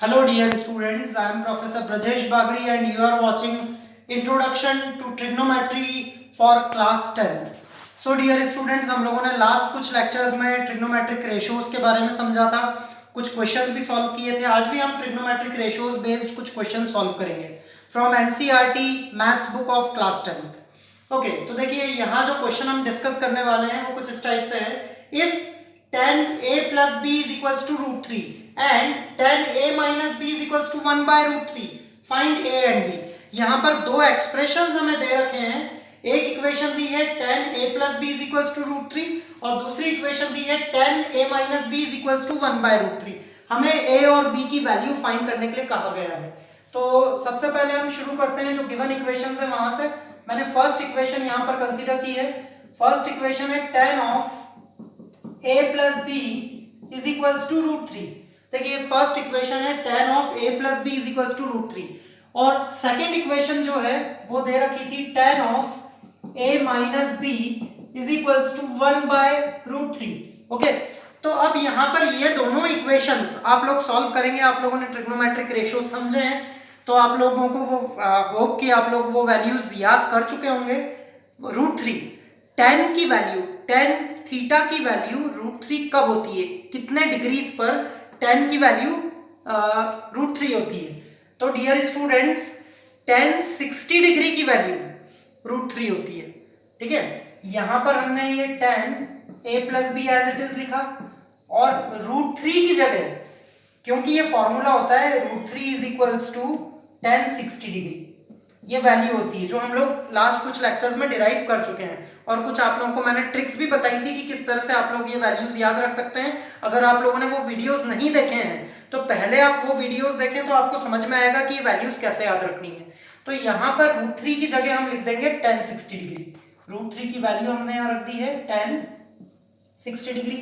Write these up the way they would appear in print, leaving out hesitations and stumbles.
Hello dear students, I am Professor Brajesh Bagri and you are watching Introduction to Trigonometry for class 10. So dear students, हम लोगों ने last कुछ lectures में trigonometric ratios के बारे में समझा था, कुछ क्वेश्चंस भी सॉल्व किए थे। आज भी हम ट्रिग्नोमेट्रिक रेशियोज बेस्ड कुछ क्वेश्चन सॉल्व करेंगे from NCERT maths book of class 10th। Okay, तो देखिए यहाँ जो क्वेश्चन हम डिस्कस करने वाले हैं वो कुछ इस टाइप से है। If tan a plus b is equals to root 3 and tan a minus b is equals to 1 by root 3, find a and b। यहाँ पर दो एक्सप्रेशंस हमें दे रखे हैं। एक इक्वेशन दी है tan a plus b is equals to root 3 और दूसरी इक्वेशन दी है tan a minus b is equals to 1 by root 3। हमें a और b की वैल्यू फाइंड करने के लिए कहा गया है। तो सबसे पहले हम शुरू करते हैं जो गिवन इक्वेशन है वहां से। मैंने फर्स्ट इक्वेशन यहाँ पर कंसिडर की है। फर्स्ट इक्वेशन है tan of a plus b is equals to root 3। देखिए फर्स्ट इक्वेशन है tan of a plus b is equals to root 3 और सेकंड इक्वेशन जो है वो दे रखी थी tan of a minus b is equals to 1 by root 3। Okay, तो अब यहाँ पर ये दोनों इक्वेशंस आप लोग सॉल्व करेंगे। आप लोगों ने ट्रिग्नोमेट्रिक रेशियो समझे हैं तो आप लोगों को वो होप कि आप लोग वो वैल्यूज याद कर चुके होंगे। रूट 3 tan की वैल्यू, tan थीटा की वैल्यू रूट 3 कब होती है, कितने डिग्रीज पर tan की वैल्यू रूट 3 होती है। तो डियर स्टूडेंट्स tan 60 डिग्री की वैल्यू रूट 3 होती है। ठीक है, यहां पर हमने ये tan a plus B as it is लिखा और रूट 3 की जगह, क्योंकि ये फॉर्मूला होता है root 3 is equals to tan 60 degree, ये वैल्यू होती है जो हम लोग लास्ट कुछ लेक्चर्स में डिराइव कर चुके हैं और कुछ आप लोगों को मैंने ट्रिक्स भी बताई थी कि किस तरह से आप लोग ये वैल्यूज याद रख सकते हैं। अगर आप लोगों ने वो वीडियोस नहीं देखे हैं तो पहले आप वो वीडियोस देखें तो आपको समझ में आएगा कि ये वैल्यूज कैसे याद रखनी है। तो यहाँ पर रूट 3 की जगह हम लिख देंगे tan 60 डिग्री। रूट 3 की वैल्यू हमने यहाँ रख दी है tan 60 डिग्री।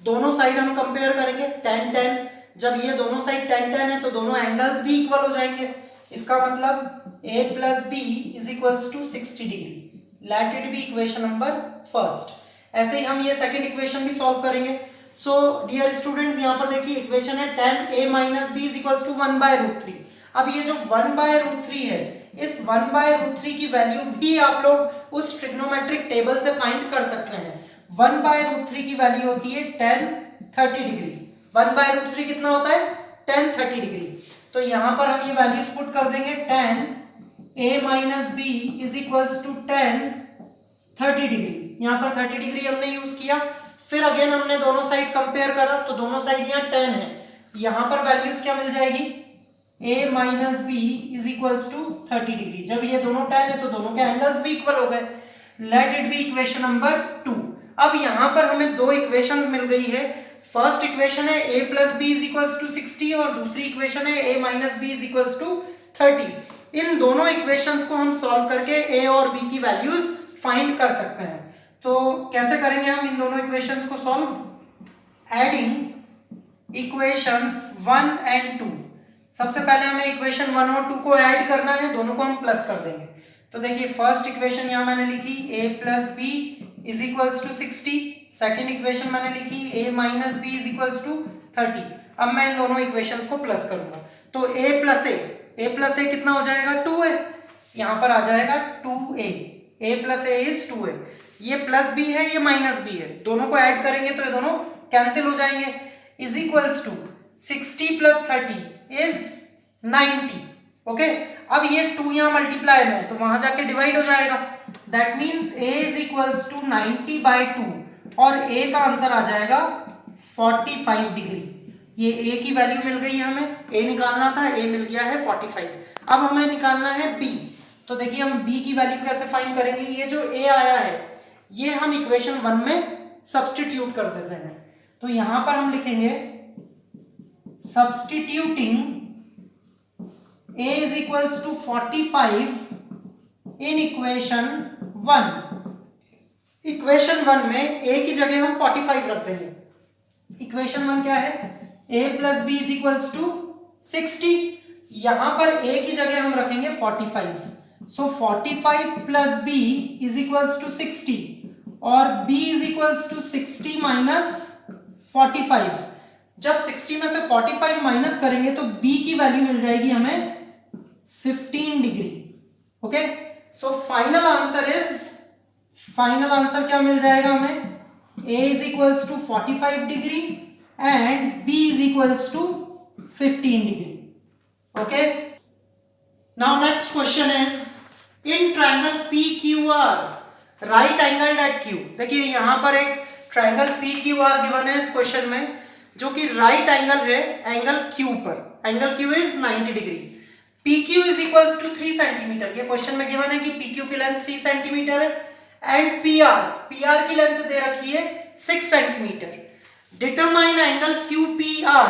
दोनों साइड हम कंपेयर करेंगे tan tan, जब ये दोनों साइड tan tan है तो दोनों एंगल्स भी इक्वल हो जाएंगे। इसका मतलब a plus b is equals to 60 degree. Let it be equation number first. ऐसे ही हम ये सेकंड इक्वेशन भी सॉल्व करेंगे। सो डियर स्टूडेंट्स, यहाँ पर देखिए इक्वेशन है tan a minus b is equals to 1 by root 3। अब ये जो 1 by root 3 है, इस 1 by root 3 की वैल्यू भी आप लोग उस ट्रिग्नोमेट्रिक टेबल से फाइंड कर सकते हैं। 1 by root 3 की वैल्यू होती है tan 30 डिग्री। 1 by root 3 कितना होता है, tan 30 डिग्री। तो यहाँ पर हम ये वैल्यूज पुट कर देंगे tan a minus b is equals to tan 30 degree. यहाँ पर 30 डिग्री हमने यूज किया। फिर अगेन हमने दोनों साइड कंपेयर करा तो दोनों साइड यहाँ tan है, यहाँ पर वैल्यूज क्या मिल जाएगी, a minus b is equals to 30 degree. जब ये दोनों tan है तो दोनों के एंगल्स भी इक्वल हो गए। Let it be equation number 2। अब यहाँ पर हमें दो इक्वेशन मिल गई है। फर्स्ट इक्वेशन है a plus b is equals to 60 और दूसरी इक्वेशन है a minus b is equals to 30। इन दोनों इक्वेशंस को हम सॉल्व करके a और b की वैल्यूज फाइंड कर सकते हैं। तो कैसे करेंगे हम इन दोनों इक्वेशंस को सॉल्व, एडिंग इक्वेशंस 1 एंड 2। सबसे पहले हमें इक्वेशन 1 और 2 को ऐड करना है, दोनों को हम प्लस कर देंगे। तो देखिए फर्स्ट इक्वेशन यहाँ मैंने लिखी a plus b is equals to 60। Second equation मैंने लिखी a minus b is equals to 30। अब मैं इन दोनों इक्वेशंस को प्लस करूंगा तो a plus a कितना हो जाएगा, 2a। यहाँ पर आ जाएगा 2a, a plus a is 2a। ये प्लस भी है ये माइनस भी है, दोनों को ऐड करेंगे तो ये दोनों कैंसिल हो जाएंगे। Is equals to 60 plus 30 is 90। Okay, अब ये 2 यहाँ मल्टीप्लाई में तो वहां जाके डिवाइड हो जाएगा। That means a is equals to 90 by 2 और a का आंसर आ जाएगा 45 डिग्री। ये a की वैल्यू मिल गई है, हमें a निकालना था, a मिल गया है 45। अब हमें निकालना है b। तो देखिए हम b की वैल्यू कैसे फाइंड करेंगे, ये जो a आया है ये हम इक्वेशन 1 में सब्स्टिट्यूट कर देते हैं। तो यहां पर हम लिखेंगे substituting a is equals to 45 in equation 1। Equation 1 में a की जगह हम 45 रख देंगे। इक्वेशन 1 क्या है, a plus b is equals to 60। यहां पर a की जगह हम रखेंगे 45। सो 45 plus b is equals to 60 और b is equals to 60 minus 45। जब 60 में से 45 माइनस करेंगे तो b की वैल्यू मिल जाएगी हमें 15 degree. Okay, so final answer क्या मिल जाएगा हमें, a is equals to 45 degree and b is equals to 15 degree. Okay, now next question is in triangle PQR right angled at Q। देखिए यहां पर एक ट्रायंगल PQR गिवन है इस क्वेश्चन में, जो कि राइट एंगल है एंगल Q पर। Angle Q is 90 degree. PQ is equals to 3 centimetre. ये क्वेश्चन में गिवन है कि PQ की लेंथ 3 सेंटीमीटर है एंड PR की लेंथ दे रखी है 6 सेंटीमीटर। Determine angle QPR।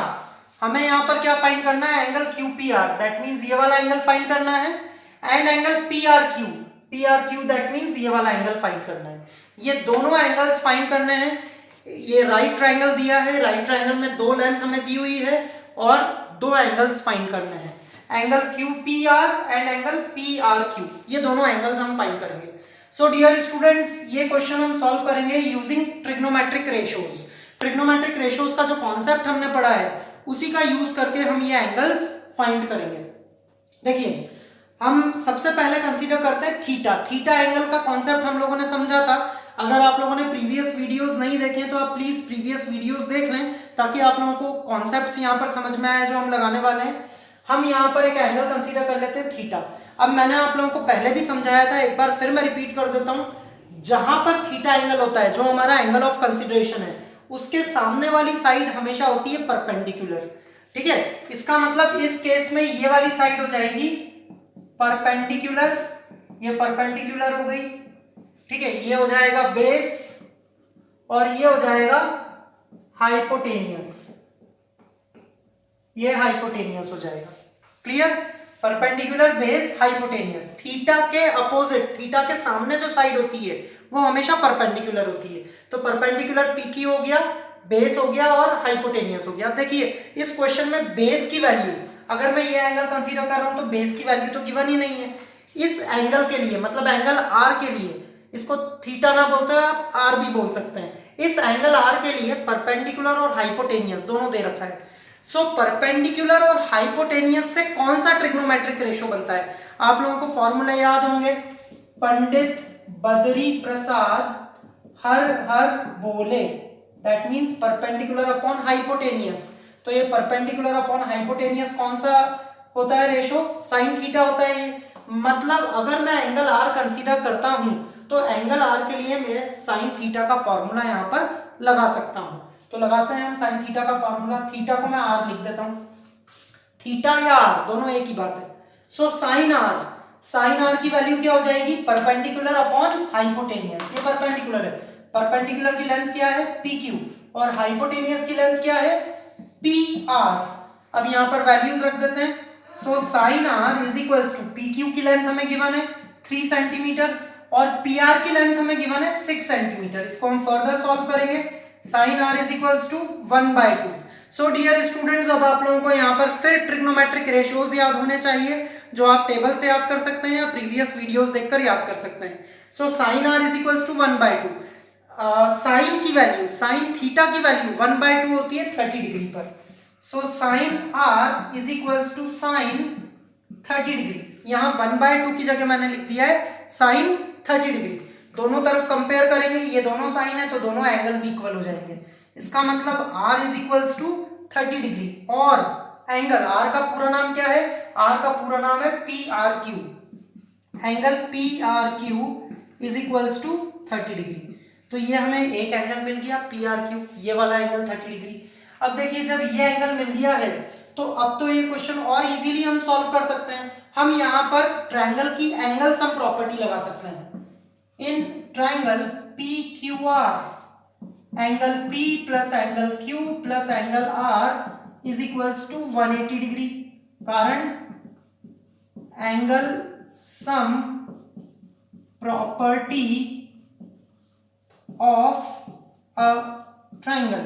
हमें यहां पर क्या फाइंड करना है, एंगल QPR, दैट मींस ये वाला एंगल फाइंड करना है, and angle PRQ that means ये वाला एंगल फाइंड करना है। ये दोनों एंगल्स फाइंड करने हैं। ये राइट ट्रायंगल दिया है, राइट ट्रायंगल में दो लेंथ हमें दी हुई है और दो एंगल्स फाइंड करने हैं, angle QPR and angle PRQ। ये दोनों एंगल्स हम फाइंड करेंगे। सो डियर स्टूडेंट्स, ये क्वेश्चन हम सॉल्व करेंगे using trigonometric ratios. Trigonometric ratios का जो कॉन्सेप्ट हमने पढ़ा है उसी का यूज करके हम ये एंगल्स फाइंड करेंगे। देखिए हम सबसे पहले कंसीडर करते हैं थीटा एंगल का कॉन्सेप्ट हम लोगों ने समझा था। अगर आप लोगों ने प्रीवियस वीडियोस नहीं देखे तो आप प्लीज प्रीवियस वीडियोस देख लें, ताकि आप लोगों को कॉन्सेप्ट्स यहाँ पर समझ में आए जो हम लगाने वाले हैं। हम यहाँ पर एक एंगल कंसीडर कर लेते हैं थीटा। अब मैंने आप लोगों को पहले भी समझाया था, एक बार फिर मैं रिपीट कर देता हूँ। जहां पर थीटा एंगल होता है, जो हमारा एंगल ऑफ कंसिडरेशन है, उसके सामने वाली साइड हमेशा होती है परपेंडिकुलर। ठीक है, इसका मतलब इस केस में ये वाली साइड हो जाएगी परपेंडिकुलर, ये परपेंडिकुलर हो गई। ठीक है, ये हो जाएगा बेस और ये हो जाएगा हाइपोटेनियस, ये हाइपोटेनियस हो जाएगा। Clear, perpendicular base hypotenuse. Theta के अपोजिट, थीटा के सामने जो साइड होती है वो हमेशा परपेंडिकुलर होती है। तो परपेंडिकुलर PQ हो गया, बेस हो गया और हाइपोटेनियस हो गया। अब देखिए इस क्वेश्चन में बेस की वैल्यू, अगर मैं ये एंगल कंसीडर कर रहा हूं तो बेस की वैल्यू तो गिवन ही नहीं है। इस एंगल के लिए, मतलब एंगल R के लिए, इसको थीटा ना बोलते हुए आप R भी बोल सकते हैं। इस एंगल R के लिए परपेंडिकुलर और हाइपोटेनियस दोनों दे रखा है। सो परपेंडिकुलर और हाइपोटेनियस से कौन सा ट्रिग्नोमेट्रिक रेशियो बनता है? आप लोगों को फॉर्मूला याद होंगे, पंडित बद्री प्रसाद हर हर बोले, that means perpendicular upon hypotenuse. तो ये परपेंडिकुलर अपॉन हाइपोटेनियस कौन सा होता है रेशो? साइन थीटा होता है ये। मतलब अगर मैं एंगल R कंसीडर करता हूं तो एंगल R के लिए मैं साइन थीटा का फॉर्मूला यहां पर लगा सकता हूं। तो लगाते हैं हम साइन थीटा का फॉर्मूला। थीटा को मैं R लिख देता हूं, थीटा या R दोनों एक ही बात है। सो साइन R की वैल्यू क्या हो जाएगी? Perpendicular upon hypotenuse. ये परपेंडिकुलर है, परपेंडिकुलर की लेंथ क्या है? PQ, और हाइपोटेनियस की लेंथ क्या है? PR। अब यहां पर वैल्यूज रख देते हैं। So sine R is equals to PQ की लेंथ हमें गिवन है 3 सेंटीमीटर और PR की लेंथ हमें गिवन है 6 सेंटीमीटर। इसको हम फर्दर सॉल्व करेंगे। Sine R is equals to 1/2। So dear students, अब आप लोगों को यहाँ पर फिर ट्रिग्नोमेट्रिक रेशियोज याद होने चाहिए, जो आप टेबल से याद कर सकते हैं या प्रीवियस वीडियोस देखकर याद कर सकते हैं। So sine R is equals to 1/2। Sine की वैल्यू, साइन थीटा की वैल्यू 1/2 होती है 30 डिग्री पर। So sine R is equals to sine 30 degree. यहाँ 1/2 की जगह मैंने लिख दिया है साइन 30 डिग्री। दोनों तरफ कंपेयर करेंगे, ये दोनों साइन है तो दोनों एंगल भी इक्वल हो जाएंगे। इसका मतलब R is equals to 30 degree और एंगल R का पूरा नाम क्या है? R का पूरा नाम है PRQ। Angle PRQ is equals to 30 degree. तो ये हमें एक एंगल मिल गया PRQ, ये वाला एंगल 30 डिग्री। अब देखिए जब ये एंगल मिल गया है तो अब तो ये क्वेश्चन और इजीली हम सॉल्व कर सकते हैं। हम यहाँ पर ट्रायंगल की एंगल सम प्रॉपर्टी लगा सकते हैं। In triangle PQR, angle P plus angle Q plus angle R is equals to 180 degree. कारण angle sum property of a triangle,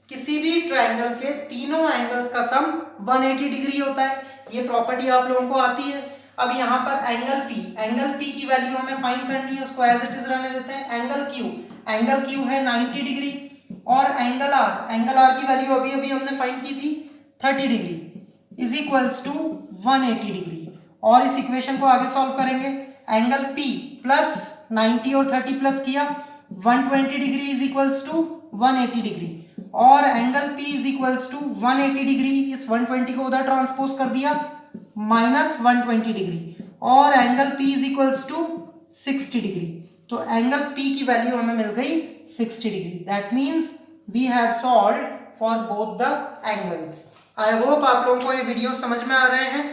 किसी भी ट्रायंगल के तीनों एंगल्स का सम 180 डिग्री होता है। ये प्रॉपर्टी आप लोगों को आती है। अब यहाँ पर एंगल P की वैल्यू हमें फाइंड करनी है, उसको एज इट इज रहने देते हैं। एंगल Q है 90 डिग्री। और एंगल आर की वैल्यू अभी अभी हमने फाइंड की थी 30 degree is equals to 180 degree. और इस इक्वेशन को आगे सॉल्व करेंगे। एंगल P प्लस 90 और 30 प्लस किया 120 degree is equals to 180 degree और angle P is equals to 180 degree, इस 120 को उधर ट्रांसपोज कर दिया माइनस 120 डिग्री और angle P is equals to 60 degree. तो एंगल P की वैल्यू हमें मिल गई 60 degree. That means we have solved for both the angles. I hope आप लोगों को ये वीडियो समझ में आ रहे हैं।